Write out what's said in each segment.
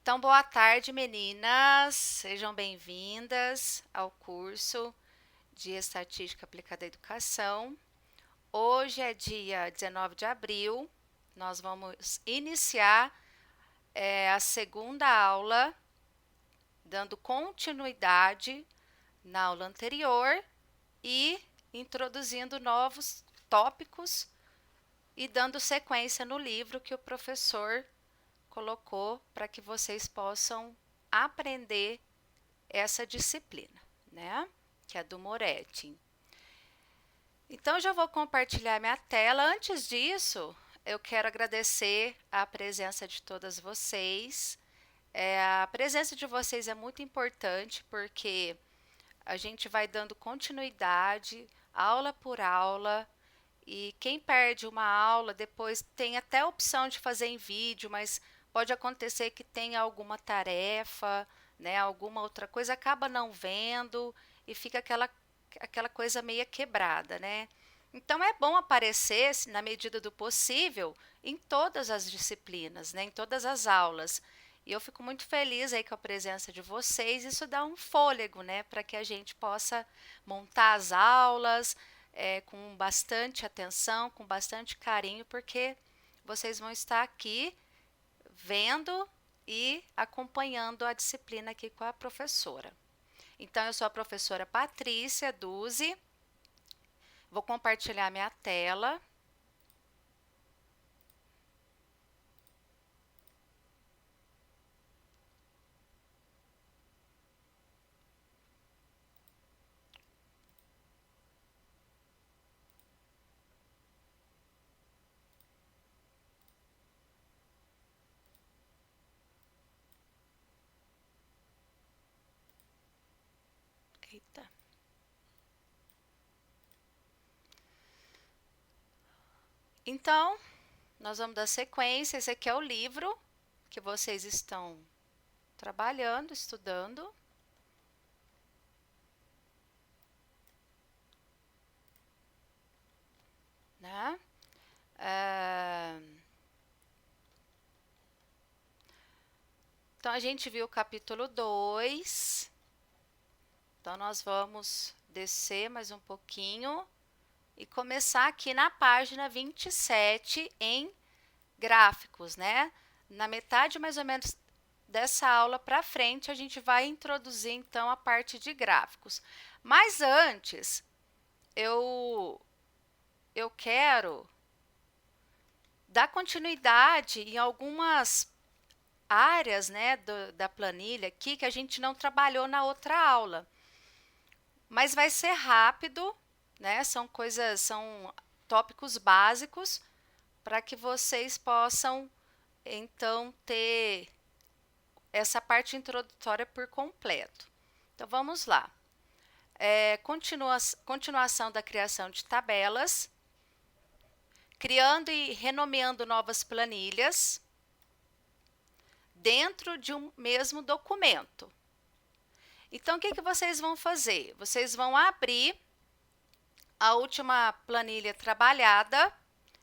Então, boa tarde, meninas. Sejam bem-vindas ao curso de Estatística Aplicada à Educação. Hoje é dia 19 de abril. Nós vamos iniciar a segunda aula, dando continuidade na aula anterior e introduzindo novos tópicos e dando sequência no livro que o professor colocou para que vocês possam aprender essa disciplina, né? Que é do Moretti. Então, já vou compartilhar minha tela. Antes disso, eu quero agradecer a presença de todas vocês. A presença de vocês é muito importante porque a gente vai dando continuidade, aula por aula, e quem perde uma aula depois tem até a opção de fazer em vídeo, mas pode acontecer que tenha alguma tarefa, né, alguma outra coisa, acaba não vendo e fica aquela coisa meia quebrada, né? Então é bom aparecer, na medida do possível, em todas as disciplinas, né, em todas as aulas. E eu fico muito feliz aí com a presença de vocês. Isso dá um fôlego, né, para que a gente possa montar as aulas, com bastante atenção, com bastante carinho, porque vocês vão estar aqui vendo e acompanhando a disciplina aqui com a professora. Então, eu sou a professora Patrícia Duzi, vou compartilhar minha tela. Eita. Então, nós vamos dar sequência. Esse aqui é o livro que vocês estão trabalhando, estudando. Né? Então, a gente viu o capítulo 2. Então, nós vamos descer mais um pouquinho e começar aqui na página 27 em gráficos, né? Na metade mais ou menos dessa aula para frente, a gente vai introduzir então a parte de gráficos. Mas antes, eu quero dar continuidade em algumas áreas, né, da planilha aqui que a gente não trabalhou na outra aula. Mas vai ser rápido, né? São tópicos básicos para que vocês possam então ter essa parte introdutória por completo. Então vamos lá. Continuação da criação de tabelas, criando e renomeando novas planilhas dentro de um mesmo documento. Então, o que vocês vão fazer? Vocês vão abrir a última planilha trabalhada.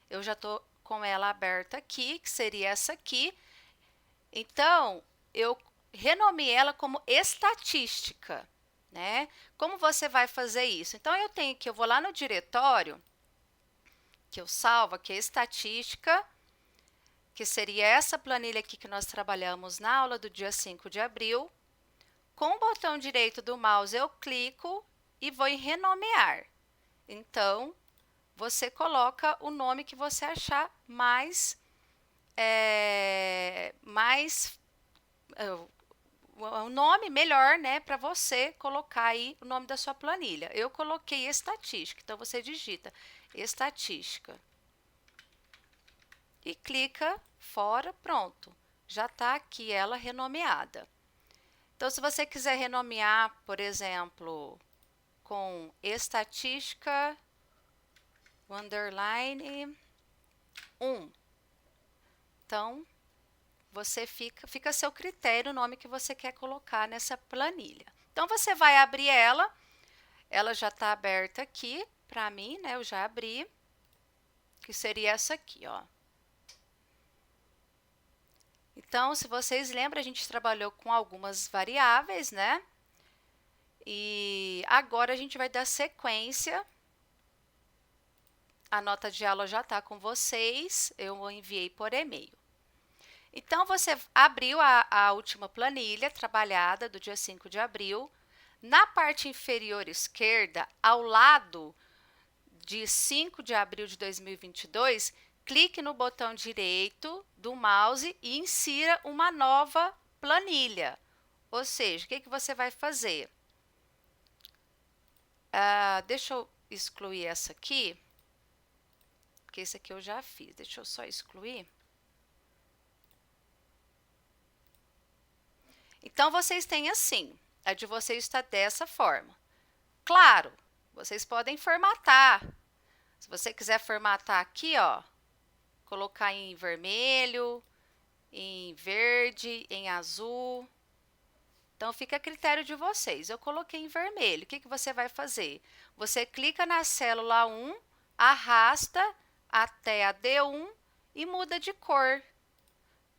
Eu já estou com ela aberta aqui, que seria essa aqui. Então, eu renomeei ela como estatística, né? Como você vai fazer isso? Então, eu vou lá no diretório, que eu salvo aqui a estatística, que seria essa planilha aqui que nós trabalhamos na aula do dia 5 de abril. Com o botão direito do mouse, eu clico e vou em renomear. Então, você coloca o nome que você achar o nome melhor, né, para você colocar aí o nome da sua planilha. Eu coloquei estatística, então você digita estatística e clica fora, pronto. Já está aqui ela renomeada. Então, se você quiser renomear, por exemplo, com estatística underline 1. Então, você fica a seu critério o nome que você quer colocar nessa planilha. Então, você vai abrir ela já está aberta aqui para mim, né? Eu já abri, que seria essa aqui, ó. Então, se vocês lembram, a gente trabalhou com algumas variáveis, né? E agora a gente vai dar sequência. A nota de aula já está com vocês, eu enviei por e-mail. Então, você abriu a última planilha trabalhada do dia 5 de abril. Na parte inferior esquerda, ao lado de 5 de abril de 2022, clique no botão direito do mouse e insira uma nova planilha. Ou seja, o que você vai fazer? Deixa eu excluir essa aqui, porque esse aqui eu já fiz. Deixa eu só excluir. Então, vocês têm assim, a de vocês está dessa forma. Claro, vocês podem formatar. Se você quiser formatar aqui, ó, colocar em vermelho, em verde, em azul. Então, fica a critério de vocês. Eu coloquei em vermelho. O que você vai fazer? Você clica na célula 1, arrasta até a D1 e muda de cor.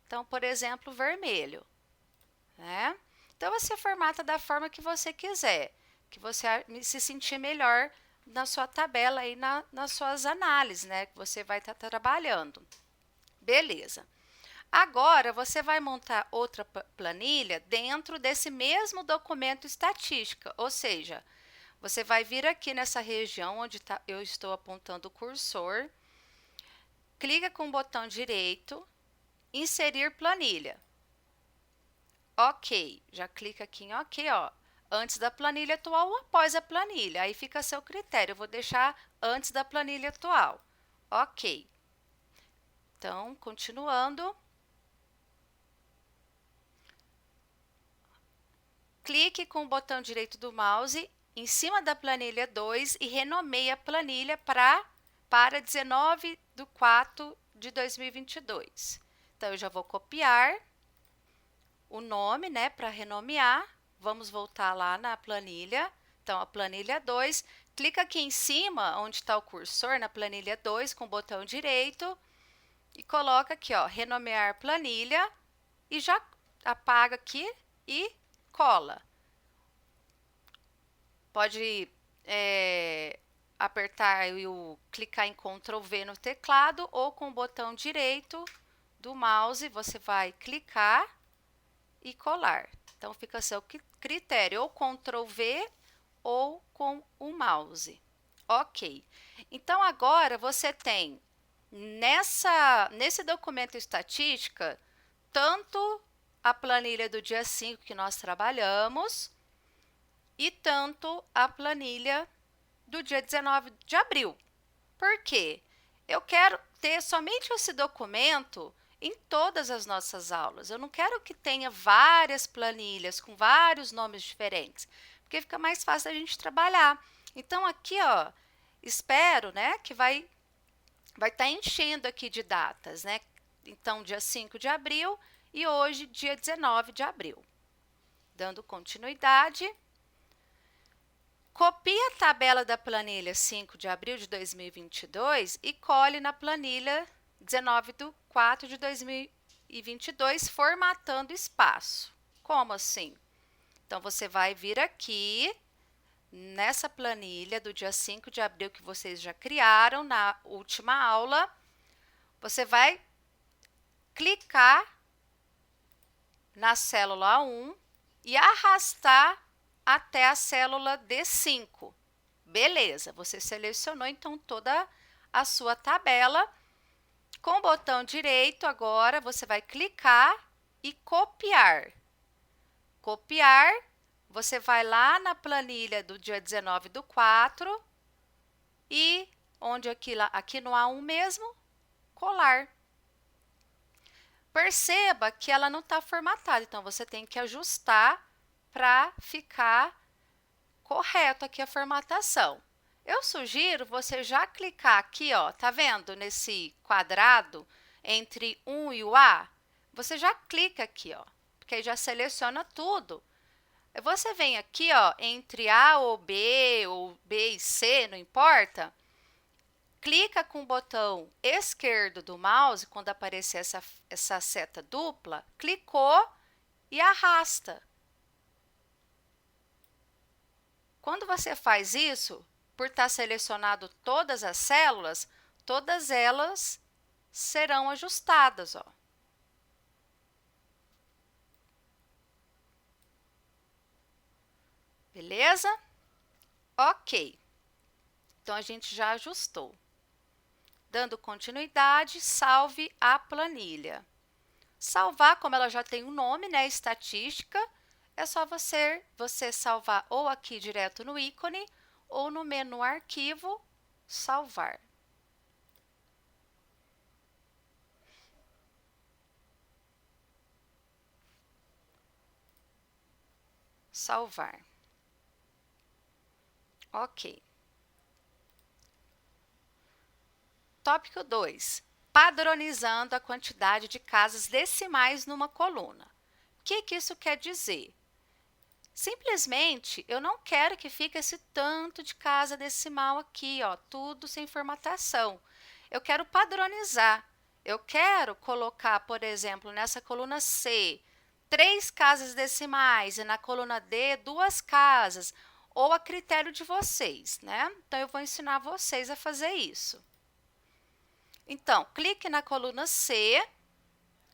Então, por exemplo, vermelho. Né? Então, você formata da forma que você quiser, que você se sentir melhor na sua tabela e nas suas análises, né? Que você vai estar trabalhando. Beleza. Agora, você vai montar outra planilha dentro desse mesmo documento estatística, ou seja, você vai vir aqui nessa região onde eu estou apontando o cursor, clica com o botão direito, inserir planilha. Ok, já clica aqui em ok, ó, antes da planilha atual ou após a planilha, aí fica a seu critério, eu vou deixar antes da planilha atual. Ok. Então, continuando. Clique com o botão direito do mouse em cima da planilha 2 e renomeie a planilha para 19/4/2022. Então, eu já vou copiar o nome, né, para renomear. Vamos voltar lá na planilha. Então, a planilha 2. Clica aqui em cima, onde está o cursor, na planilha 2, com o botão direito. E coloca aqui, ó, renomear planilha. E já apaga aqui e cola. Pode apertar e clicar em Ctrl V no teclado ou com o botão direito do mouse você vai clicar e colar. Então, fica a seu critério, ou Ctrl V ou com o mouse. Ok. Então, agora você tem nesse documento estatística tanto a planilha do dia 5 que nós trabalhamos e tanto a planilha do dia 19 de abril. Por quê? Eu quero ter somente esse documento em todas as nossas aulas. Eu não quero que tenha várias planilhas com vários nomes diferentes, porque fica mais fácil a gente trabalhar. Então, aqui, ó, espero, né, que vai estar enchendo aqui de datas, né? Então, dia 5 de abril e hoje, dia 19 de abril. Dando continuidade. Copie a tabela da planilha 5 de abril de 2022 e cole na planilha 19/4/2022, formatando espaço. Como assim? Então, você vai vir aqui nessa planilha do dia 5 de abril que vocês já criaram na última aula. Você vai clicar na célula 1 e arrastar até a célula D5. Beleza, você selecionou então toda a sua tabela. Com o botão direito, agora você vai clicar e copiar. Copiar, você vai lá na planilha do dia 19/4 e onde aqui no A1 mesmo, colar. Perceba que ela não está formatada, então você tem que ajustar para ficar correto aqui a formatação. Eu sugiro você já clicar aqui, ó, tá vendo nesse quadrado entre 1 e o A? Você já clica aqui, ó, porque aí já seleciona tudo. Você vem aqui, ó, entre A ou B e C, não importa. clica com o botão esquerdo do mouse, quando aparecer essa seta dupla, clicou e arrasta. Quando você faz isso, por estar selecionado todas as células, todas elas serão ajustadas, ó. Beleza? Ok. Então, a gente já ajustou. Dando continuidade, salve a planilha. Salvar, como ela já tem um nome, né, estatística, é só você salvar ou aqui direto no ícone ou no menu arquivo, salvar. Salvar. Ok. Tópico 2. Padronizando a quantidade de casas decimais numa coluna. O que isso quer dizer? Simplesmente, eu não quero que fique esse tanto de casa decimal aqui, ó, tudo sem formatação. Eu quero padronizar. Eu quero colocar, por exemplo, nessa coluna C, 3 casas decimais e na coluna D, 2 casas, ou a critério de vocês, né? Então, eu vou ensinar vocês a fazer isso. Então, clique na coluna C,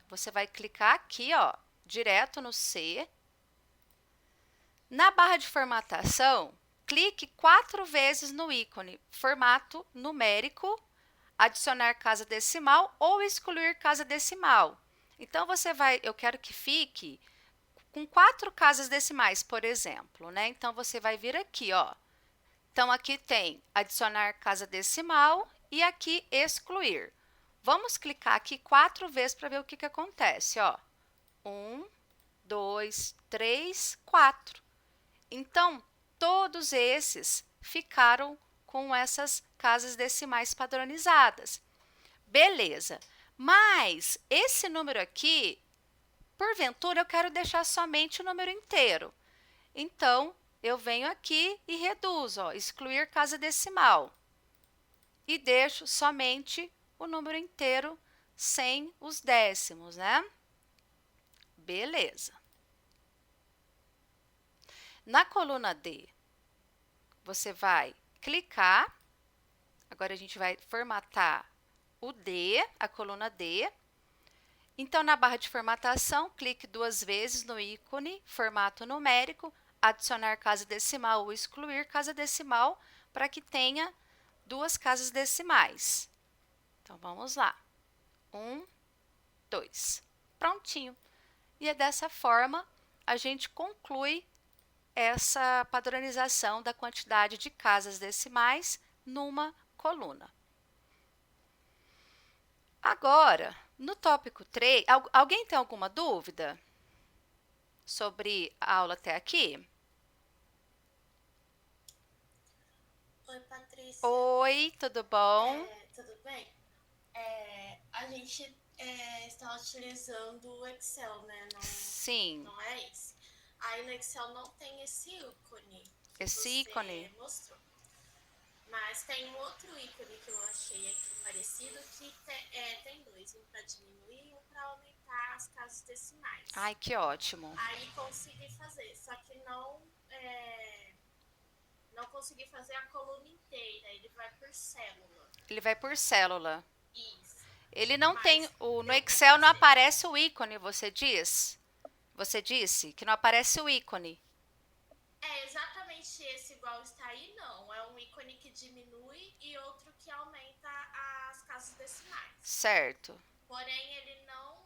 você vai clicar aqui, ó, direto no C. Na barra de formatação, clique 4 vezes no ícone formato numérico, adicionar casa decimal ou excluir casa decimal. Então, eu quero que fique com 4 casas decimais, por exemplo, né? Então, você vai vir aqui, ó. Então, aqui tem adicionar casa decimal e aqui excluir. Vamos clicar aqui 4 vezes para ver o que acontece, ó. 1, 2, 3, 4. Então, todos esses ficaram com essas casas decimais padronizadas. Beleza. Mas esse número aqui, porventura, eu quero deixar somente o número inteiro. Então, eu venho aqui e reduzo, ó, excluir casa decimal. E deixo somente o número inteiro sem os décimos, né? Beleza. Na coluna D, você vai clicar. Agora, a gente vai formatar o D, a coluna D. Então, na barra de formatação, clique 2 vezes no ícone formato numérico, adicionar casa decimal ou excluir casa decimal para que tenha 2 casas decimais. Então, vamos lá. 1, 2. Prontinho. E é dessa forma a gente conclui essa padronização da quantidade de casas decimais numa coluna. Agora, no tópico 3, alguém tem alguma dúvida sobre a aula até aqui? Oi, Patrícia. Oi, tudo bom? Tudo bem? A gente está utilizando o Excel, né? Sim, Não é isso. Aí no Excel não tem esse ícone que esse você ícone. mostrou. Mas tem um outro ícone que eu achei aqui parecido que tem 2, um para diminuir e um para aumentar as casas decimais. Ai, que ótimo. Aí consegui fazer, só que não consegui fazer a coluna inteira, ele vai por célula. Ele vai por célula. Isso. Ele não Mas tem, no Excel não aparece o ícone, você diz? Você disse que não aparece o ícone. É exatamente esse igual está aí, não. É um ícone que diminui e outro que aumenta as casas decimais. Certo. Porém, ele não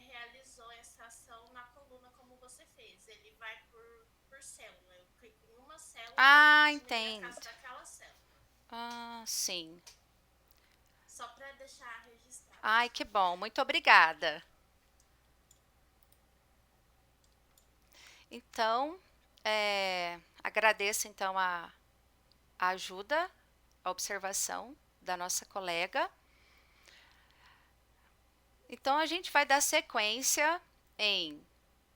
realizou essa ação na coluna como você fez. Ele vai por célula. Eu clico em uma célula Ah, e entendo. a casa daquela célula. Ah, sim. Só para deixar registrado. Ai, que bom. Muito obrigada. Então, agradeço então a ajuda, a observação da nossa colega. Então, a gente vai dar sequência em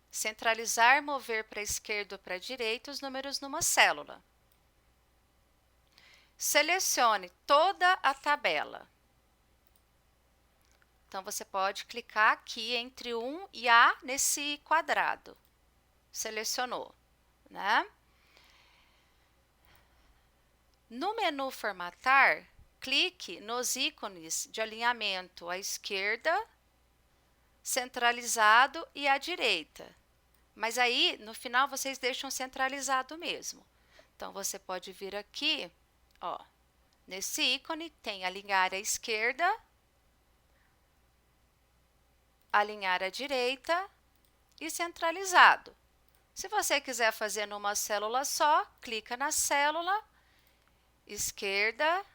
centralizar, mover para a esquerda ou para a direita os números numa célula. selecione toda a tabela. Então, você pode clicar aqui entre 1 e A nesse quadrado. Selecionou, né? No menu Formatar, clique nos ícones de alinhamento à esquerda, centralizado e à direita. Mas aí, no final, vocês deixam centralizado mesmo. Então, você pode vir aqui, ó, nesse ícone tem alinhar à esquerda, alinhar à direita e centralizado. Se você quiser fazer numa célula só, clica na célula, esquerda,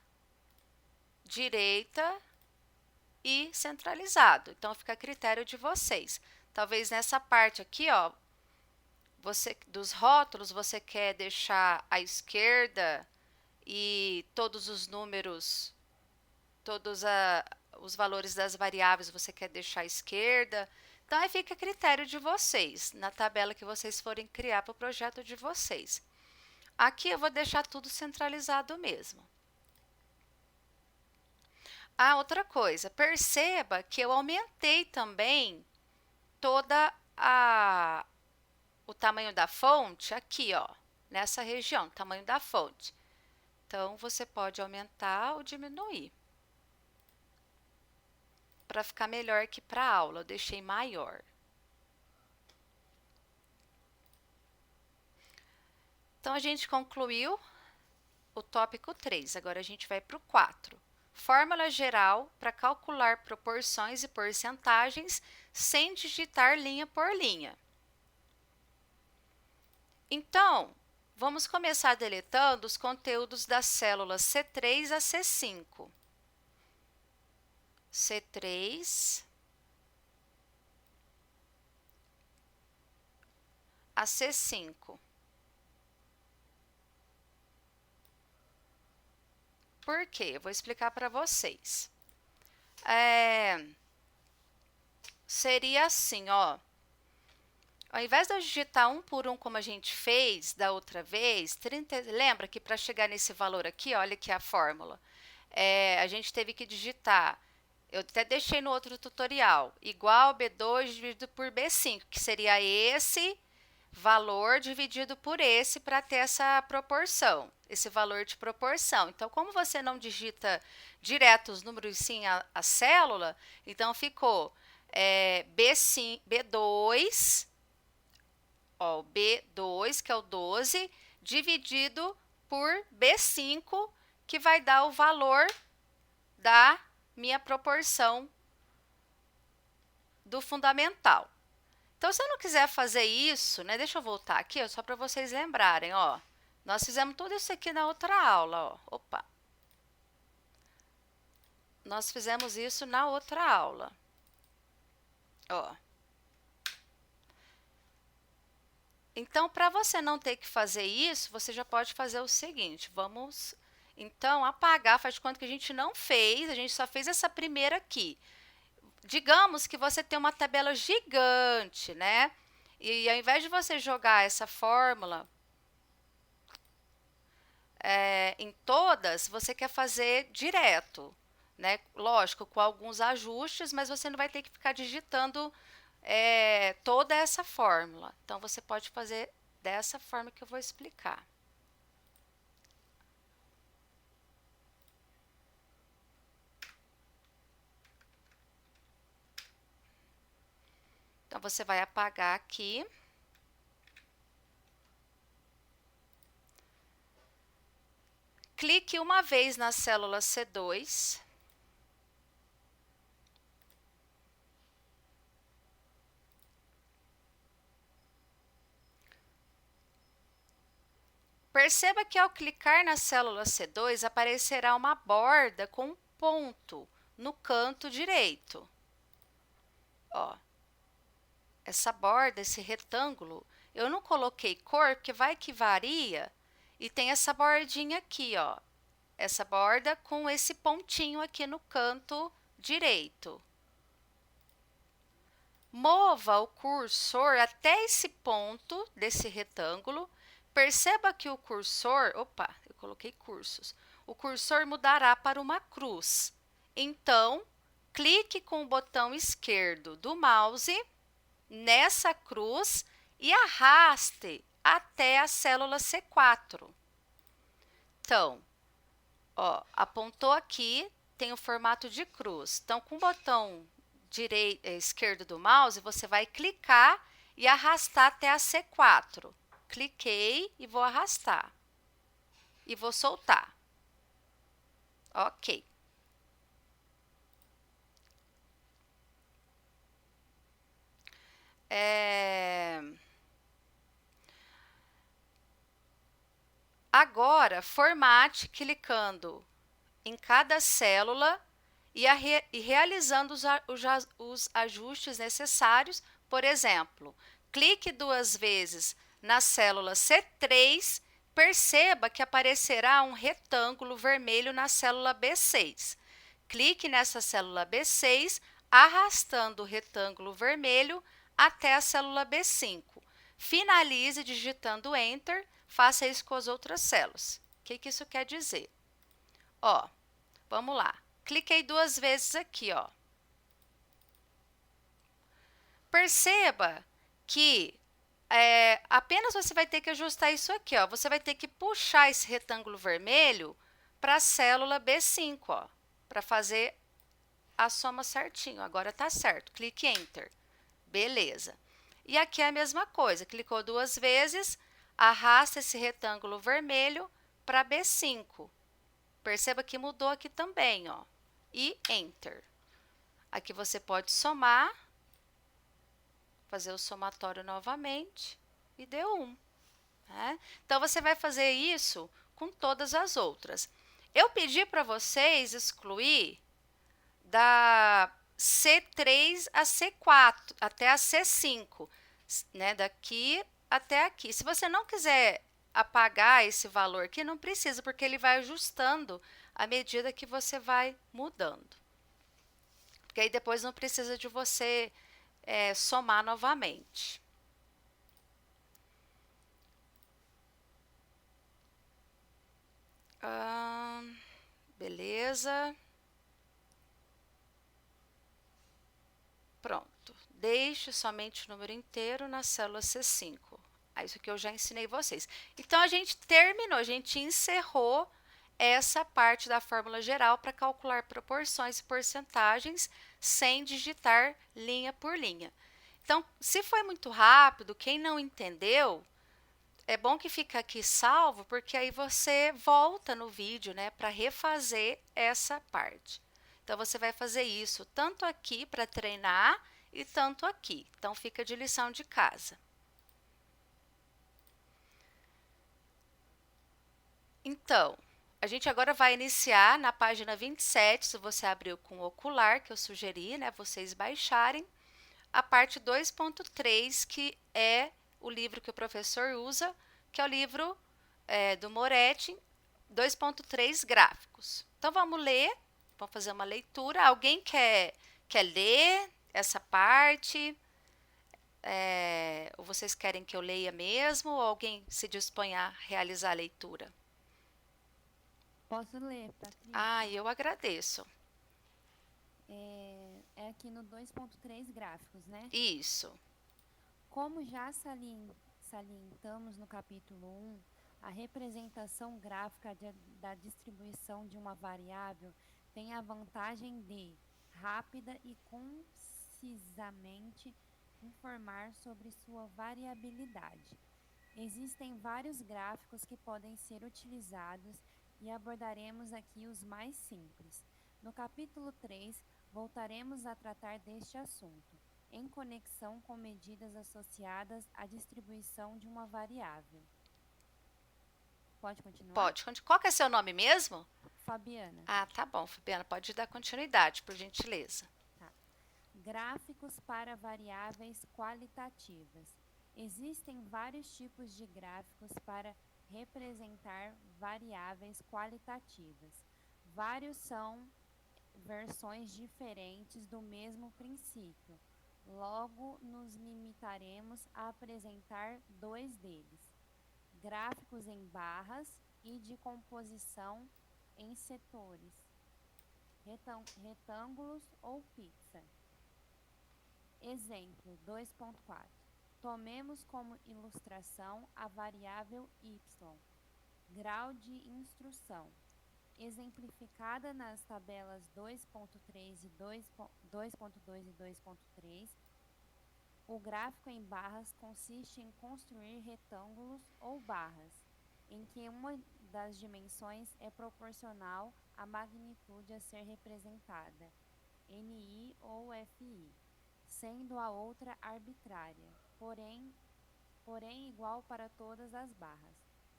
direita e centralizado. Então, fica a critério de vocês. Talvez nessa parte aqui, ó, dos rótulos, você quer deixar à esquerda e todos os números, os valores das variáveis você quer deixar à esquerda. Então, aí fica a critério de vocês, na tabela que vocês forem criar para o projeto de vocês. Aqui eu vou deixar tudo centralizado mesmo. Ah, outra coisa, perceba que eu aumentei também o tamanho da fonte aqui, ó, nessa região, tamanho da fonte. Então, você pode aumentar ou diminuir. Para ficar melhor aqui para a aula, eu deixei maior. Então, a gente concluiu o tópico 3. Agora, a gente vai para o 4. Fórmula geral para calcular proporções e porcentagens sem digitar linha por linha. Então, vamos começar deletando os conteúdos das células C3 a C5. C3 a C5. Por quê? Eu vou explicar para vocês. Seria assim, ó. Ao invés de eu digitar um por um, como a gente fez da outra vez, lembra que para chegar nesse valor aqui, olha aqui a fórmula. A gente teve que digitar, eu até deixei no outro tutorial, igual B2 dividido por B5, que seria esse valor dividido por esse para ter essa proporção, esse valor de proporção. Então, como você não digita direto os números sim a célula, então ficou B5, B2, ó, B2, que é o 12, dividido por B5, que vai dar o valor da minha proporção do fundamental. Então, se eu não quiser fazer isso, né, deixa eu voltar aqui, ó, só para vocês lembrarem, ó. Nós fizemos tudo isso aqui na outra aula, ó. Opa. Nós fizemos isso na outra aula. Ó. Então, para você não ter que fazer isso, você já pode fazer o seguinte, vamos, então, apagar, faz de conta que a gente não fez, a gente só fez essa primeira aqui. Digamos que você tem uma tabela gigante, né? E ao invés de você jogar essa fórmula em todas, você quer fazer direto, né? Lógico, com alguns ajustes, mas você não vai ter que ficar digitando toda essa fórmula. Então, você pode fazer dessa forma que eu vou explicar. Então, você vai apagar aqui. Clique uma vez na célula C2. Perceba que ao clicar na célula C2, aparecerá uma borda com um ponto no canto direito. Ó, essa borda, esse retângulo, eu não coloquei cor, porque vai que varia, e tem essa bordinha aqui, ó. Essa borda com esse pontinho aqui no canto direito. Mova o cursor até esse ponto desse retângulo. Perceba que o cursor, opa, eu coloquei cursos. o cursor mudará para uma cruz. Então, clique com o botão esquerdo do mouse nessa cruz e arraste até a célula C4. Então, ó, apontou aqui, tem o formato de cruz. Então, com o botão esquerdo do mouse, você vai clicar e arrastar até a C4. Cliquei e vou arrastar. E vou soltar. Ok. Agora, formate clicando em cada célula e realizando os ajustes necessários. Por exemplo, clique 2 vezes na célula C3, perceba que aparecerá um retângulo vermelho na célula B6. Clique nessa célula B6, arrastando o retângulo vermelho até a célula B5. Finalize digitando Enter, faça isso com as outras células. O que isso quer dizer? Ó, vamos lá. Cliquei 2 vezes aqui, ó. Perceba que apenas você vai ter que ajustar isso aqui, ó. Você vai ter que puxar esse retângulo vermelho para a célula B5, ó, para fazer a soma certinho. Agora tá certo. Clique Enter. Beleza. E aqui é a mesma coisa. Clicou 2 vezes, arrasta esse retângulo vermelho para B5. Perceba que mudou aqui também, ó. E Enter. Aqui você pode somar, fazer o somatório novamente e deu 1. Né? Então, você vai fazer isso com todas as outras. Eu pedi para vocês excluir da C3 a C4, até a C5, né? Daqui até aqui. Se você não quiser apagar esse valor aqui, não precisa, porque ele vai ajustando à medida que você vai mudando. Porque aí depois não precisa de você somar novamente. Beleza. Pronto. Deixe somente o número inteiro na célula C5. É isso que eu já ensinei vocês. Então, a gente terminou, a gente encerrou essa parte da fórmula geral para calcular proporções e porcentagens sem digitar linha por linha. Então, se foi muito rápido, quem não entendeu, é bom que fica aqui salvo, porque aí você volta no vídeo, né, para refazer essa parte. Então, você vai fazer isso tanto aqui para treinar e tanto aqui. Então, fica de lição de casa. Então, a gente agora vai iniciar na página 27, se você abriu com o ocular, que eu sugeri, né, vocês baixarem, a parte 2.3, que é o livro que o professor usa, que é o livro do Moretti, 2.3 gráficos. Então, vamos ler, vamos fazer uma leitura. Alguém quer ler essa parte? Ou vocês querem que eu leia mesmo? Ou alguém se dispõe a realizar a leitura? Posso ler, Patrícia? Ah, eu agradeço. É aqui no 2.3 gráficos, né? Isso. Como já salientamos no capítulo 1, a representação gráfica da distribuição de uma variável tem a vantagem de, rápida e concisamente, informar sobre sua variabilidade. Existem vários gráficos que podem ser utilizados e abordaremos aqui os mais simples. No capítulo 3, voltaremos a tratar deste assunto, em conexão com medidas associadas à distribuição de uma variável. Pode continuar? Pode. Qual que é seu nome mesmo? Fabiana. Ah, tá bom, Fabiana. Pode dar continuidade, por gentileza. Tá. Gráficos para variáveis qualitativas. Existem vários tipos de gráficos para representar variáveis qualitativas. Vários são versões diferentes do mesmo princípio. Logo, nos limitaremos a apresentar 2 deles: gráficos em barras e de composição em setores, retângulos ou pizza. Exemplo 2.4. Tomemos como ilustração a variável y, grau de instrução, exemplificada nas tabelas 2.3 e 2.2 e 2.3. O gráfico em barras consiste em construir retângulos ou barras, em que uma das dimensões é proporcional à magnitude a ser representada, NI ou FI, sendo a outra arbitrária, porém igual para todas as barras.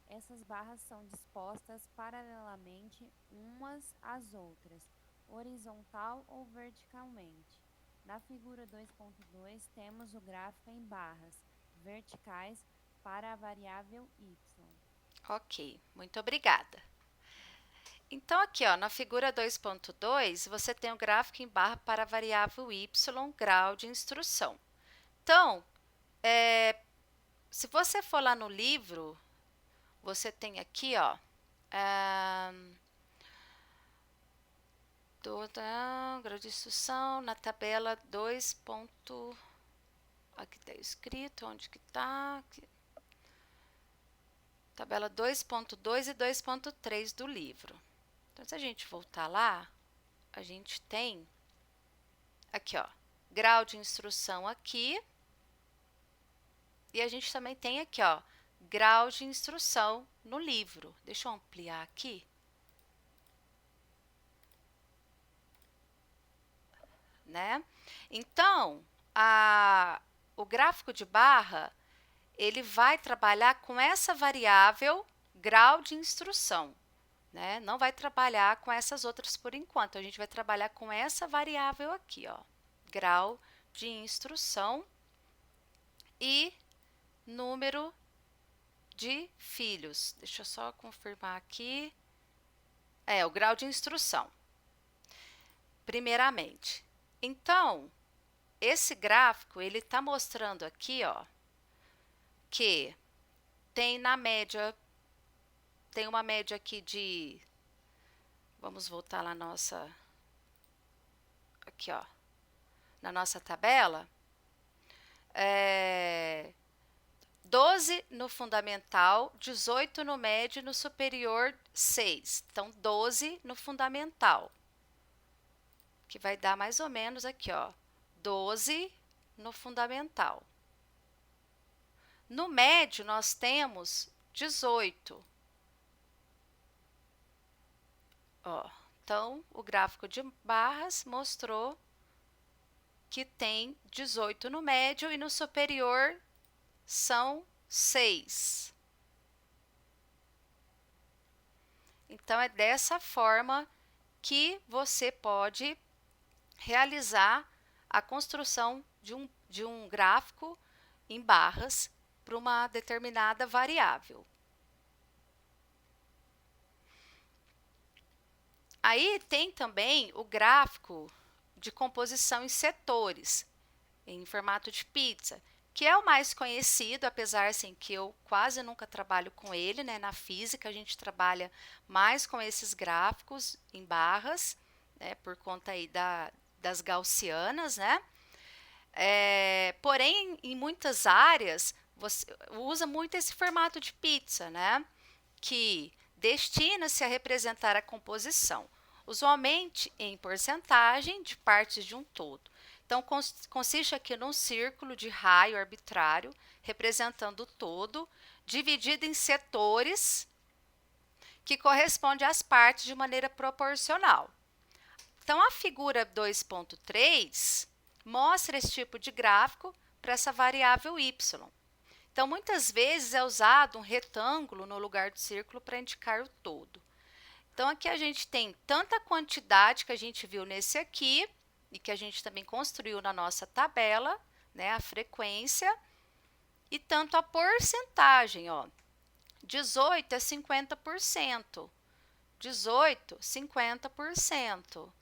Essas barras são dispostas paralelamente umas às outras, horizontal ou verticalmente. Na figura 2.2, temos o gráfico em barras verticais para a variável y. Ok, muito obrigada. Então, aqui, ó, na figura 2.2, você tem o gráfico em barra para a variável y, grau de instrução. Então, se você for lá no livro, você tem aqui, ó, grau de instrução na tabela 2. Aqui está escrito, onde que está? Tabela 2.2 e 2.3 do livro. Então, se a gente voltar lá, a gente tem aqui, ó, grau de instrução aqui. E a gente também tem aqui, ó, grau de instrução no livro. Deixa eu ampliar aqui. Né? Então, o gráfico de barra, ele vai trabalhar com essa variável grau de instrução, né? Não vai trabalhar com essas outras por enquanto. A gente vai trabalhar com essa variável aqui, ó, grau de instrução e número de filhos. Deixa eu só confirmar aqui. O grau de instrução, primeiramente. Então, esse gráfico, ele está mostrando aqui, ó, que tem na média, tem uma média aqui de, vamos voltar lá aqui, ó, na nossa tabela, 12 no fundamental, 18 no médio e no superior 6. Então, 12 no fundamental, que vai dar mais ou menos aqui, ó, 12 no fundamental. No médio, nós temos 18. Ó, então, o gráfico de barras mostrou que tem 18 no médio e no superior são 6. Então, é dessa forma que você pode realizar a construção de um gráfico em barras para uma determinada variável. Aí tem também o gráfico de composição em setores, em formato de pizza, que é o mais conhecido, apesar assim, que eu quase nunca trabalho com ele, né? Na física a gente trabalha mais com esses gráficos em barras, né? Por conta aí das gaussianas, né? Porém, em muitas áreas, você usa muito esse formato de pizza, né? Que destina-se a representar a composição, usualmente em porcentagem de partes de um todo. Então, consiste aqui num círculo de raio arbitrário, representando o todo, dividido em setores, que corresponde às partes de maneira proporcional. Então, a figura 2.3 mostra esse tipo de gráfico para essa variável y. Então, muitas vezes é usado um retângulo no lugar do círculo para indicar o todo. Então, aqui a gente tem tanta quantidade que a gente viu nesse aqui, e que a gente também construiu na nossa tabela, né, a frequência, e tanto a porcentagem, ó, 18 é 50%, 18, 50%,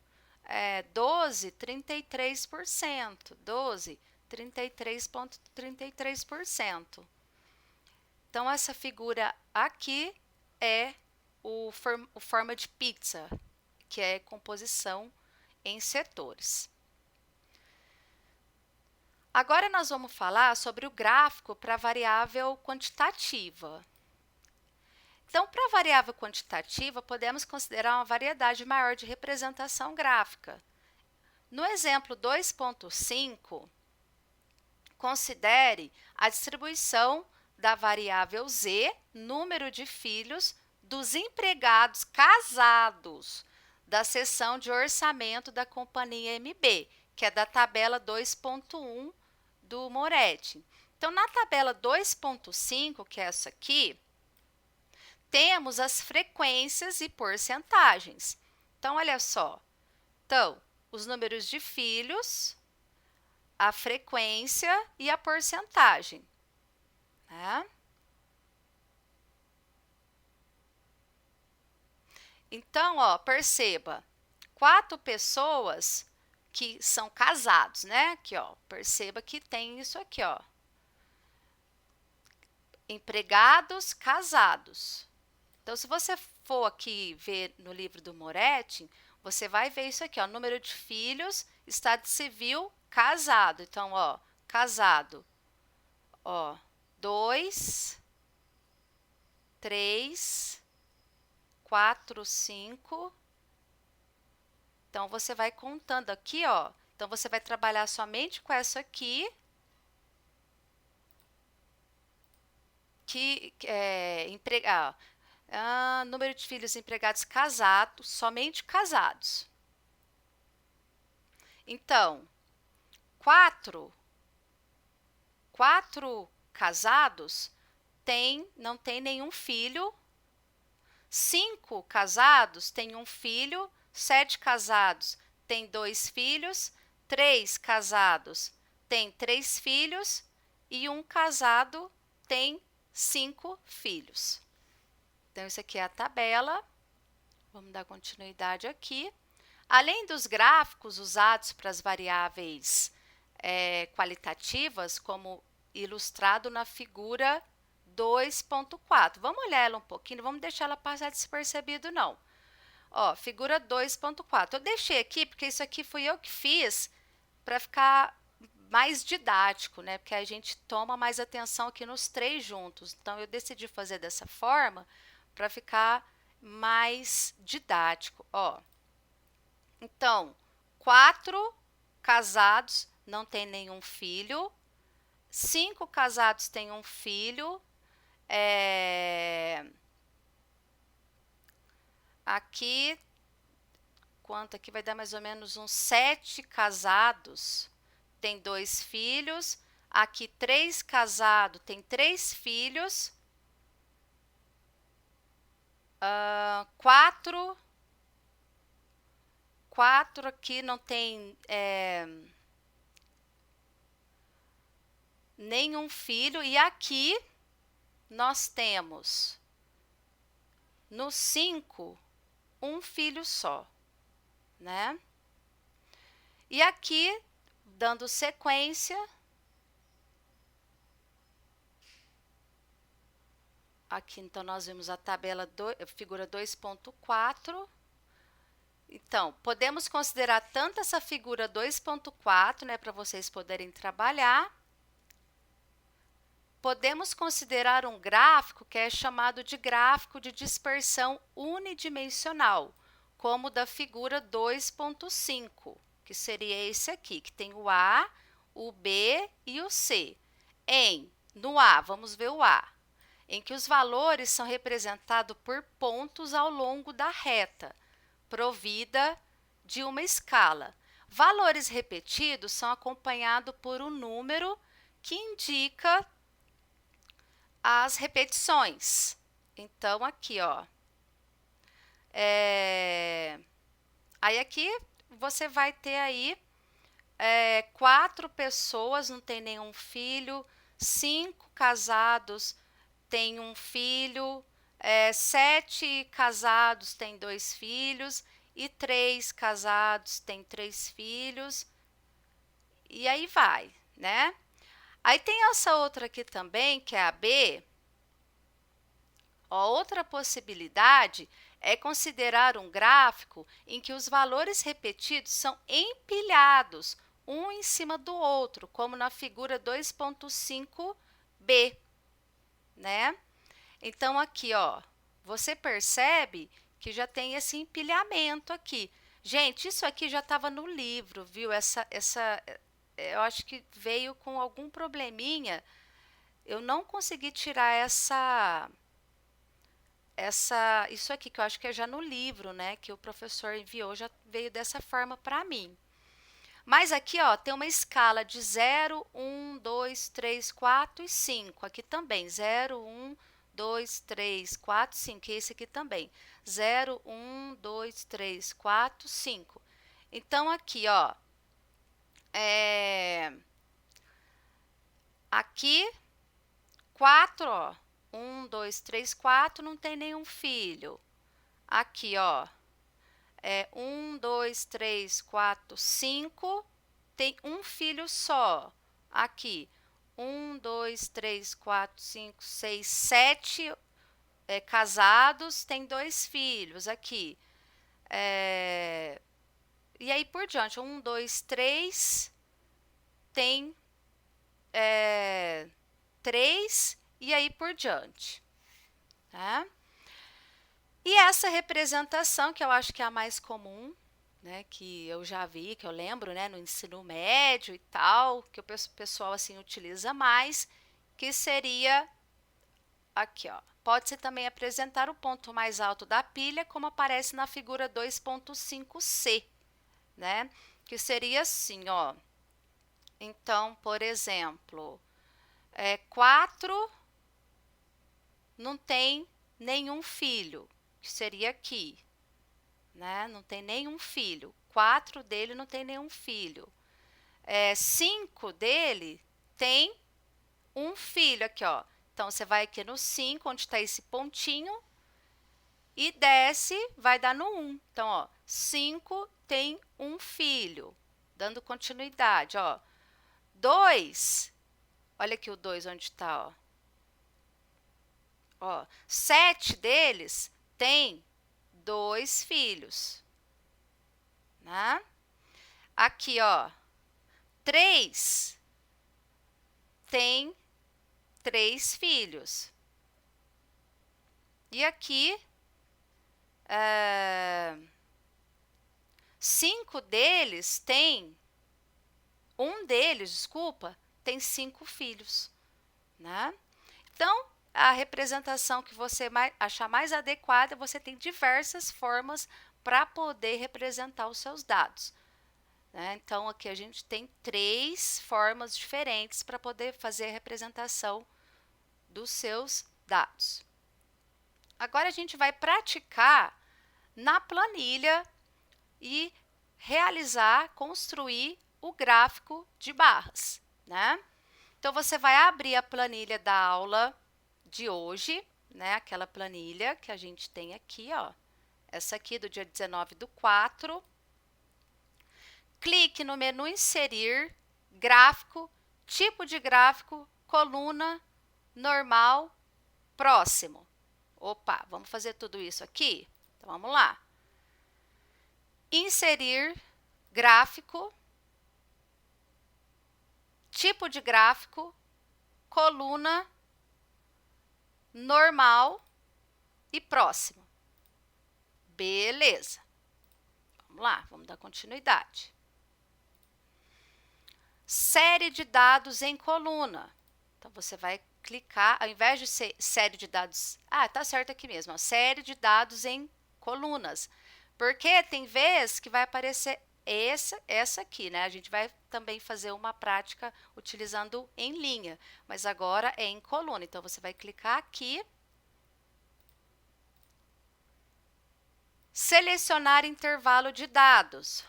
12, 33%, 12, 33,33%. Então, essa figura aqui é o forma de pizza, que é composição em setores. Agora nós vamos falar sobre o gráfico para a variável quantitativa. Então, para a variável quantitativa, podemos considerar uma variedade maior de representação gráfica. No exemplo 2.5, considere a distribuição da variável z, número de filhos, dos empregados casados da seção de orçamento da companhia MB, que é da tabela 2.1 do Moretti. Então, na tabela 2.5, que é essa aqui, temos as frequências e porcentagens. Então, olha só. Então, os números de filhos, a frequência e a porcentagem. Né? Então, ó, perceba, 4 pessoas que são casados, né? Aqui, ó, perceba que tem isso aqui, ó. Empregados casados. Então, se você for aqui ver no livro do Moretti, você vai ver isso aqui, ó, número de filhos, estado civil, casado. Então, ó, casado, ó, 2, 3, 4, 5. Então, você vai contando aqui, ó. Então, você vai trabalhar somente com essa aqui, que é número de filhos empregados casados, somente casados. Então, 4 casados não tem nenhum filho. 5 casados têm um filho. 7 casados têm 2 filhos. 3 casados têm 3 filhos. E 1 casado tem 5 filhos. Então, isso aqui é a tabela. Vamos dar continuidade aqui. Além dos gráficos usados para as variáveis qualitativas, como ilustrado na figura 2.4. Vamos olhar ela um pouquinho, não vamos deixar ela passar despercebido, não. Ó, figura 2.4. Eu deixei aqui porque isso aqui fui eu que fiz para ficar mais didático, né? Porque a gente toma mais atenção aqui nos 3 juntos. Então, eu decidi fazer dessa forma para ficar mais didático, ó. Então, 4 casados não tem nenhum filho. 5 casados têm um filho. Aqui, quanto aqui vai dar mais ou menos uns 7 casados tem 2 filhos. Aqui, 3 casados tem 3 filhos. 4 aqui não tem nenhum filho. E aqui nós temos no 5 um filho só, né? E aqui, dando sequência, aqui então nós vemos a tabela figura 2.4. Então, podemos considerar tanto essa figura 2.4, né, para vocês poderem trabalhar. Podemos considerar um gráfico que é chamado de gráfico de dispersão unidimensional, como o da figura 2.5, que seria esse aqui, que tem o A, o B e o C. No A, vamos ver o A, em que os valores são representados por pontos ao longo da reta, provida de uma escala. Valores repetidos são acompanhados por um número que indica as repetições. Então, aqui, ó. Aí, aqui, você vai ter aí 4 pessoas, não tem nenhum filho. 5 casados têm um filho. 7 casados têm 2 filhos. E 3 casados têm 3 filhos. E aí vai, né? Aí tem essa outra aqui também, que é a B, Ó, outra possibilidade é considerar um gráfico em que os valores repetidos são empilhados um em cima do outro, como na figura 2.5b, né? Então aqui, ó, você percebe que já tem esse empilhamento aqui. Gente, isso aqui já estava no livro, viu? Eu acho que veio com algum probleminha. Eu não consegui tirar isso aqui, que eu acho que é já no livro, né? Que o professor enviou, já veio dessa forma para mim. Mas aqui, ó, tem uma escala de 0, 1, 2, 3, 4 e 5. Aqui também, 0, 1, 2, 3, 4, 5. E esse aqui também, 0, 1, 2, 3, 4, 5. Então, aqui, ó, aqui, 4, ó, 1, 2, 3, 4, não tem nenhum filho. Aqui, ó, 1, 2, 3, 4, 5, tem um filho só. Aqui, 1, 2, 3, 4, 5, 6, 7 casados, tem 2 filhos. Aqui, e aí por diante, 1, 2, 3, tem 3, e aí por diante. Tá? E essa representação, que eu acho que é a mais comum, né, que eu já vi, que eu lembro, né, no ensino médio e tal, que o pessoal assim utiliza mais, que seria aqui, ó. Pode-se também apresentar o ponto mais alto da pilha, como aparece na figura 2.5c, né? Que seria assim, ó. Então, por exemplo, 4 não tem nenhum filho, que seria aqui, né? Não tem nenhum filho. 4 dele não tem nenhum filho. 5 dele tem um filho aqui, ó. Então, você vai aqui no 5, onde está esse pontinho, e desce, vai dar no 1. Então, ó, 5 tem um filho, dando continuidade, ó. 2, olha aqui o 2 onde está, ó. 7 deles tem 2 filhos, né? Aqui, ó, 3 tem 3 filhos. E aqui, 5 deles tem, um deles, desculpa, tem 5 filhos, né? Então, a representação que você achar mais adequada, você tem diversas formas para poder representar os seus dados. Né? Então, aqui a gente tem 3 formas diferentes para poder fazer a representação dos seus dados. Agora, a gente vai praticar na planilha e realizar, construir o gráfico de barras, né? Então, você vai abrir a planilha da aula de hoje, né? Aquela planilha que a gente tem aqui, ó. Essa aqui do dia 19/4. Clique no menu Inserir, Gráfico, Tipo de gráfico, Coluna, Normal, Próximo. Opa, vamos fazer tudo isso aqui? Então, vamos lá. Inserir, Gráfico, Tipo de gráfico, Coluna, Normal e Próximo. Beleza. Vamos lá, vamos dar continuidade. Série de dados em coluna. Então, você vai clicar, ao invés de ser série de dados... Ah, tá certo aqui mesmo. Ó, série de dados em colunas. Porque tem vezes que vai aparecer essa aqui, né? A gente vai também fazer uma prática utilizando em linha. Mas agora é em coluna. Então, você vai clicar aqui. Selecionar intervalo de dados.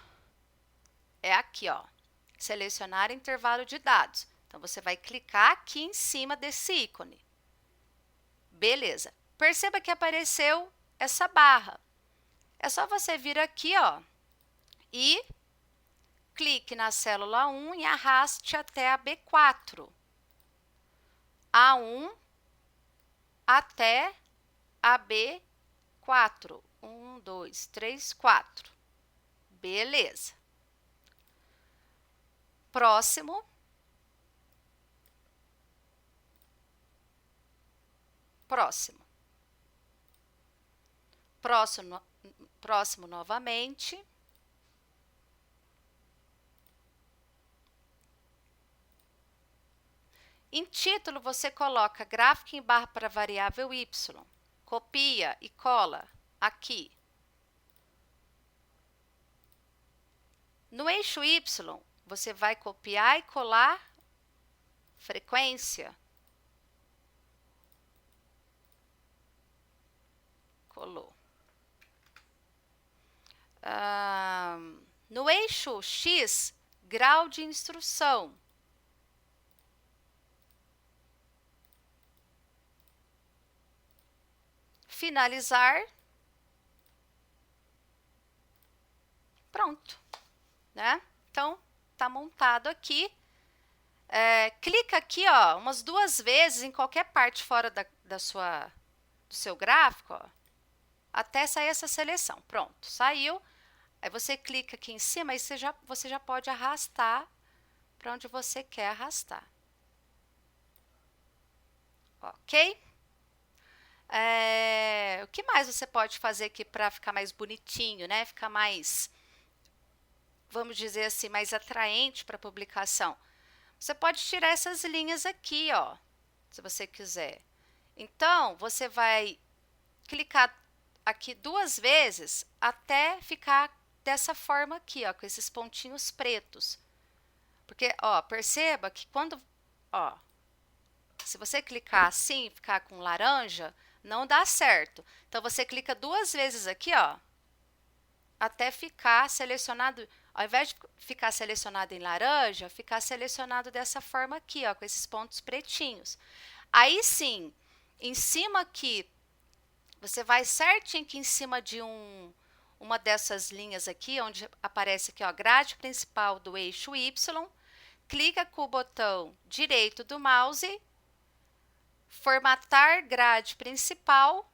É aqui, ó. Selecionar intervalo de dados. Então, você vai clicar aqui em cima desse ícone. Beleza. Perceba que apareceu essa barra. É só você vir aqui, ó, e clique na célula 1 e arraste até a B4. A1 até AB 4. 1, 2, 3, 4. Beleza. Próximo. Próximo. Próximo novamente. Em título, você coloca gráfico em barra para variável y. Copia e cola aqui. No eixo y, você vai copiar e colar frequência. Colou. No eixo x, grau de instrução. Finalizar. Pronto, né? Então, tá montado aqui. Clica aqui, ó, umas 2 vezes em qualquer parte fora do seu gráfico, ó, até sair essa seleção. Pronto, saiu. Aí você clica aqui em cima e você já pode arrastar para onde você quer arrastar. Ok? O que mais você pode fazer aqui para ficar mais bonitinho, né? Ficar mais, vamos dizer assim, mais atraente para a publicação. Você pode tirar essas linhas aqui, ó, se você quiser. Então, você vai clicar aqui 2 vezes até ficar dessa forma aqui, ó, com esses pontinhos pretos. Porque, ó, perceba que quando, ó, se você clicar assim, ficar com laranja, não dá certo. Então, você clica 2 vezes aqui, ó, até ficar selecionado. Ao invés de ficar selecionado em laranja, ficar selecionado dessa forma aqui, ó, com esses pontos pretinhos. Aí sim, em cima aqui, você vai certinho aqui em cima de uma dessas linhas aqui, onde aparece aqui, ó, grade principal do eixo Y, clica com o botão direito do mouse, formatar grade principal,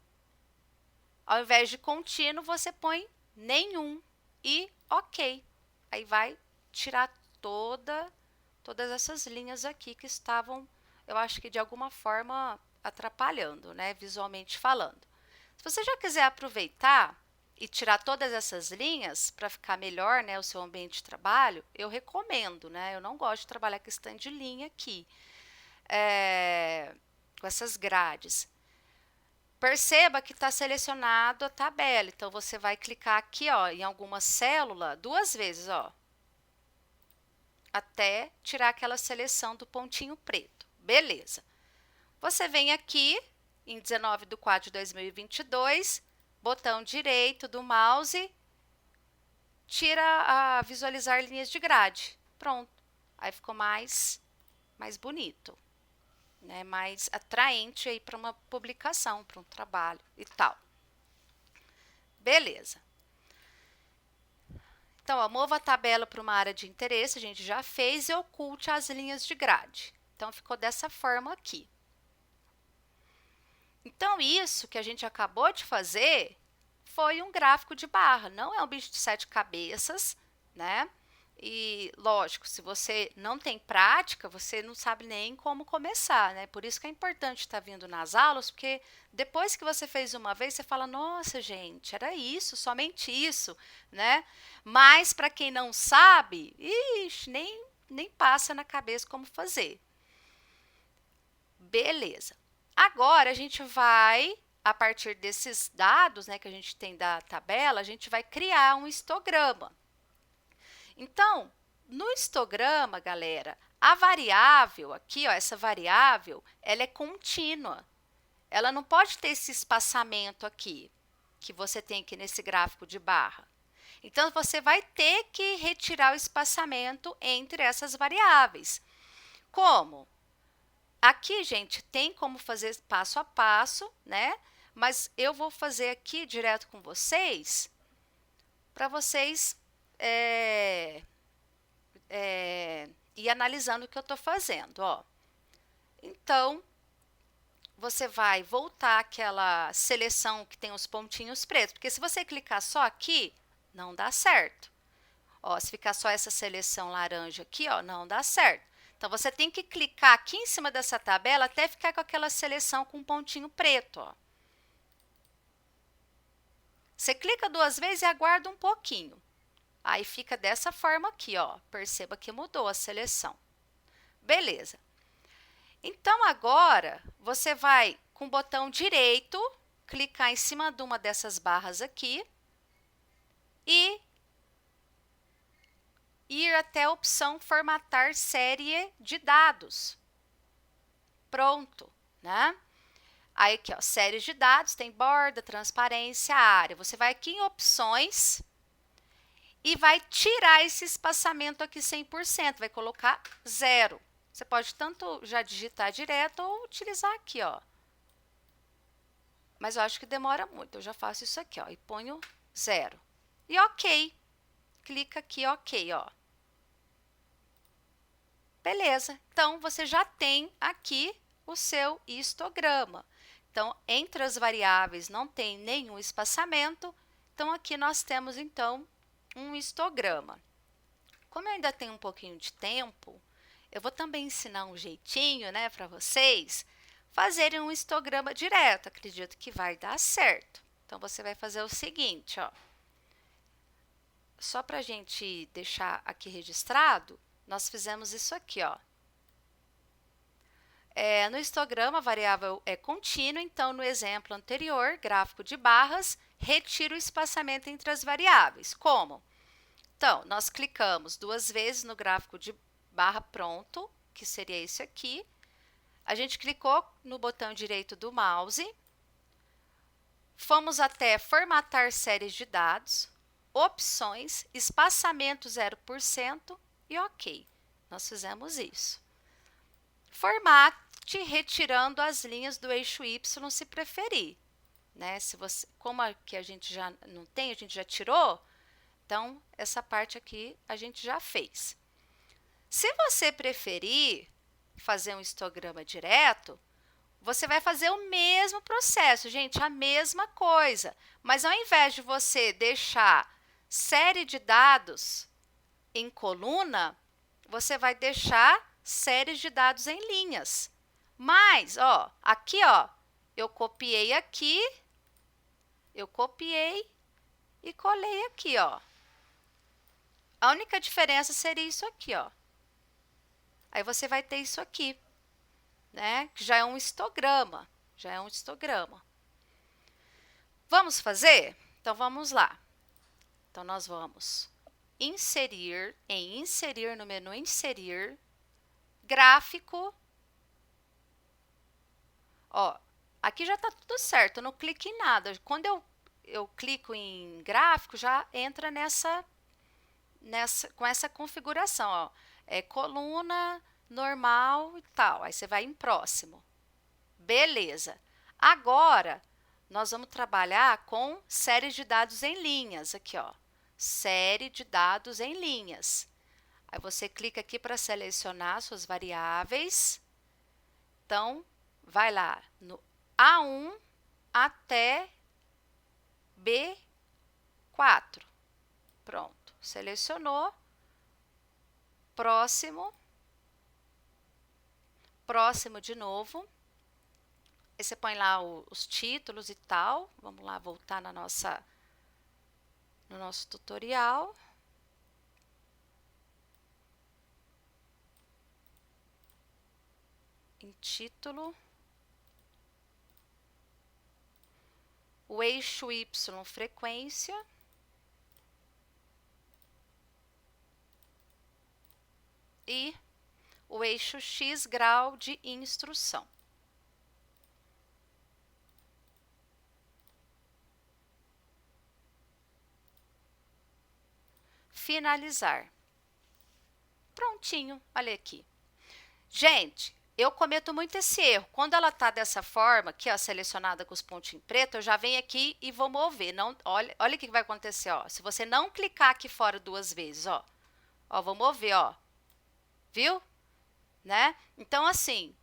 ao invés de contínuo, você põe nenhum e ok. Aí vai tirar todas essas linhas aqui que estavam, eu acho que de alguma forma atrapalhando, né, visualmente falando. Se você já quiser aproveitar e tirar todas essas linhas para ficar melhor, né, o seu ambiente de trabalho, eu recomendo, né? Eu não gosto de trabalhar com esse tanto de linha aqui, com essas grades. Perceba que está selecionado a tabela, então você vai clicar aqui, ó, em alguma célula 2 vezes, ó, até tirar aquela seleção do pontinho preto. Beleza. Você vem aqui em 19/4/2022, botão direito do mouse, tira a visualizar linhas de grade. Pronto. Aí ficou mais bonito, né? Mais atraente aí para uma publicação, para um trabalho e tal. Beleza. Então, ó, mova a tabela para uma área de interesse, a gente já fez, e oculte as linhas de grade. Então, ficou dessa forma aqui. Então, isso que a gente acabou de fazer foi um gráfico de barra, não é um bicho de 7 cabeças, né? E, lógico, se você não tem prática, você não sabe nem como começar, né? Por isso que é importante estar vindo nas aulas, porque depois que você fez uma vez, você fala, nossa, gente, era isso, somente isso, né? Mas, para quem não sabe, ixi, nem passa na cabeça como fazer. Beleza. Agora, a gente vai, a partir desses dados, né, que a gente tem da tabela, a gente vai criar um histograma. Então, no histograma, galera, a variável aqui, ó, essa variável, ela é contínua. Ela não pode ter esse espaçamento aqui, que você tem aqui nesse gráfico de barra. Então, você vai ter que retirar o espaçamento entre essas variáveis. Como? Aqui, gente, tem como fazer passo a passo, né? Mas eu vou fazer aqui direto com vocês, para vocês ir analisando o que eu estou fazendo, ó. Então, você vai voltar àquela seleção que tem os pontinhos pretos, porque se você clicar só aqui, não dá certo. Ó, se ficar só essa seleção laranja aqui, ó, não dá certo. Então, você tem que clicar aqui em cima dessa tabela até ficar com aquela seleção com um pontinho preto, ó. Você clica 2 vezes e aguarda um pouquinho. Aí fica dessa forma aqui, ó. Perceba que mudou a seleção. Beleza. Então, agora, você vai com o botão direito, clicar em cima de uma dessas barras aqui e ir até a opção formatar série de dados. Pronto, né? Aí aqui, ó, série de dados, tem borda, transparência, área. Você vai aqui em opções e vai tirar esse espaçamento aqui 100%, vai colocar 0. Você pode tanto já digitar direto ou utilizar aqui, ó. Mas eu acho que demora muito. Eu já faço isso aqui, ó, e ponho 0. E OK. Clica aqui, OK, ó. Beleza. Então, você já tem aqui o seu histograma. Então, entre as variáveis não tem nenhum espaçamento. Então, aqui nós temos, então, um histograma. Como eu ainda tenho um pouquinho de tempo, eu vou também ensinar um jeitinho, né, para vocês fazerem um histograma direto. Acredito que vai dar certo. Então, você vai fazer o seguinte, ó. Só para a gente deixar aqui registrado, nós fizemos isso aqui, ó. No histograma, a variável é contínua, então, no exemplo anterior, gráfico de barras, retira o espaçamento entre as variáveis. Como? Então, nós clicamos 2 vezes no gráfico de barra pronto, que seria esse aqui. A gente clicou no botão direito do mouse, fomos até formatar séries de dados, opções, espaçamento 0% e OK. Nós fizemos isso. Formate retirando as linhas do eixo Y se preferir, né? Se você, como aqui a gente já não tem, a gente já tirou, então essa parte aqui a gente já fez. Se você preferir fazer um histograma direto, você vai fazer o mesmo processo, gente, a mesma coisa. Mas ao invés de você deixar série de dados em coluna, você vai deixar séries de dados em linhas. Mas, ó, aqui, ó, eu copiei aqui, eu copiei e colei aqui, ó. A única diferença seria isso aqui, ó. Aí você vai ter isso aqui, né? Que já é um histograma, já é um histograma. Vamos fazer? Então, vamos lá. Então, nós vamos inserir no menu inserir, gráfico. Ó, aqui já está tudo certo, eu não clico em nada. Quando eu clico em gráfico, já entra com essa configuração, ó. Coluna, normal e tal. Aí você vai em próximo. Beleza. Agora, nós vamos trabalhar com séries de dados em linhas. Aqui, ó. Série de dados em linhas. Aí você clica aqui para selecionar suas variáveis. Então, vai lá no A1 até B4. Pronto. Selecionou. Próximo. Próximo de novo. Aí você põe lá os títulos e tal. Vamos lá voltar no nosso tutorial. Em título. O eixo Y, frequência. E o eixo X, grau de instrução. Finalizar. Prontinho, olha aqui. Gente, eu cometo muito esse erro. Quando ela está dessa forma, aqui, ó, selecionada com os pontinhos pretos, eu já venho aqui e vou mover. Não, olha o que vai acontecer, ó. Se você não clicar aqui fora 2 vezes, ó, vou mover, ó. Viu? Né? Então, assim,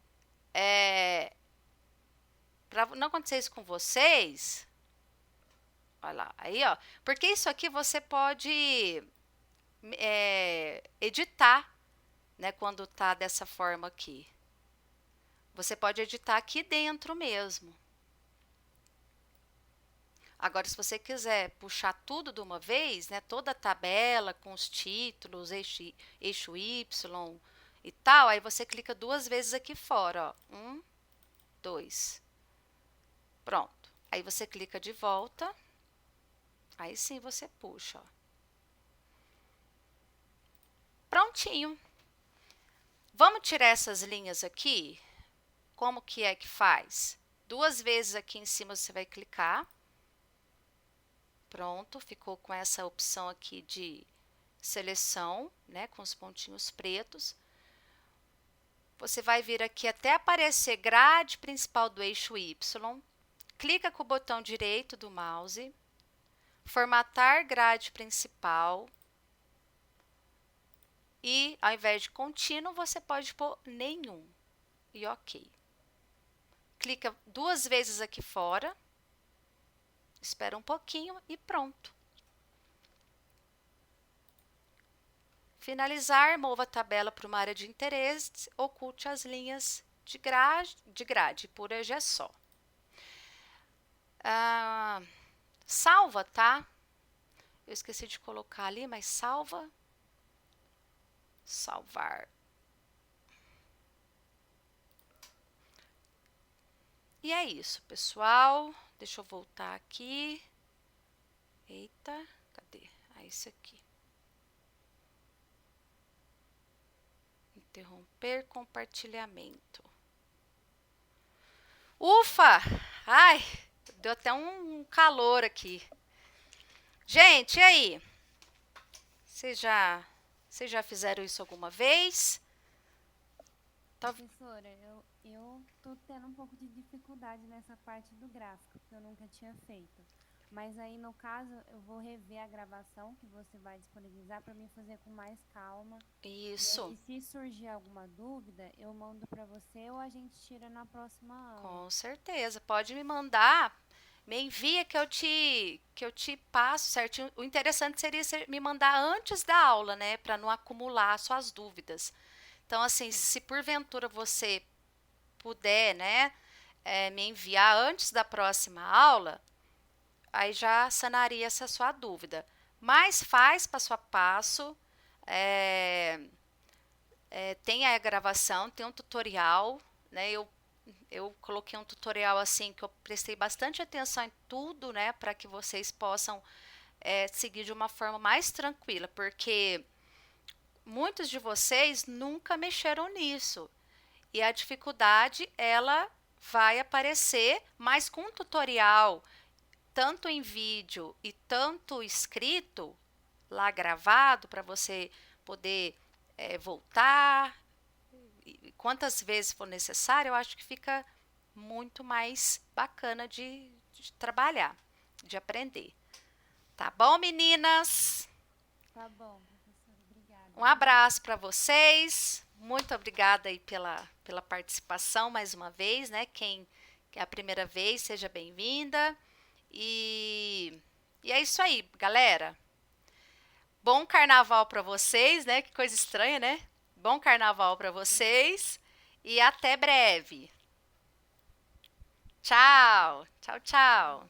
para não acontecer isso com vocês, olha lá, aí, ó, porque isso aqui você pode editar, né, quando tá dessa forma aqui. Você pode editar aqui dentro mesmo. Agora, se você quiser puxar tudo de uma vez, né, toda a tabela com os títulos, eixo Y e tal, aí você clica 2 vezes aqui fora, ó. 1, 2. Pronto. Aí você clica de volta. Aí sim você puxa, ó. Prontinho. Vamos tirar essas linhas aqui? Como que é que faz? 2 vezes aqui em cima você vai clicar. Pronto, ficou com essa opção aqui de seleção, né, com os pontinhos pretos. Você vai vir aqui até aparecer grade principal do eixo Y. Clica com o botão direito do mouse. Formatar grade principal. E, ao invés de contínuo, você pode pôr nenhum. E ok. Clica 2 vezes aqui fora. Espera um pouquinho e pronto. Finalizar, mova a tabela para uma área de interesse, oculte as linhas de grade, por hoje é só. Salva, tá? Eu esqueci de colocar ali, mas salva. Salvar. E é isso, pessoal. Deixa eu voltar aqui. Eita, cadê? É isso aqui. Interromper compartilhamento. Ufa! Ai, deu até um calor aqui. Gente, e aí? Vocês já fizeram isso alguma vez? Professora, eu tô tendo um pouco de dificuldade nessa parte do gráfico, porque eu nunca tinha feito. Mas aí, no caso, eu vou rever a gravação que você vai disponibilizar para mim fazer com mais calma. Isso. E se surgir alguma dúvida, eu mando para você ou a gente tira na próxima aula. Com certeza. Pode me mandar. Me envia que eu te passo certinho. O interessante seria você me mandar antes da aula, né? Para não acumular suas dúvidas. Então, assim, se porventura você puder, né? Me enviar antes da próxima aula, aí já sanaria essa sua dúvida. Mas faz passo a passo. Tem a gravação, tem um tutorial, né? Eu coloquei um tutorial assim que eu prestei bastante atenção em tudo, né? Para que vocês possam seguir de uma forma mais tranquila, porque muitos de vocês nunca mexeram nisso. E a dificuldade, ela vai aparecer, mas com um tutorial, tanto em vídeo e tanto escrito, lá gravado, para você poder voltar, e quantas vezes for necessário, eu acho que fica muito mais bacana de trabalhar, de aprender. Tá bom, meninas? Tá bom, professora, obrigada. Um abraço para vocês. Muito obrigada aí pela participação mais uma vez, né? Quem é a primeira vez, seja bem-vinda. E é isso aí, galera. Bom carnaval para vocês, né? Que coisa estranha, né? Bom carnaval para vocês e até breve. Tchau, tchau, tchau.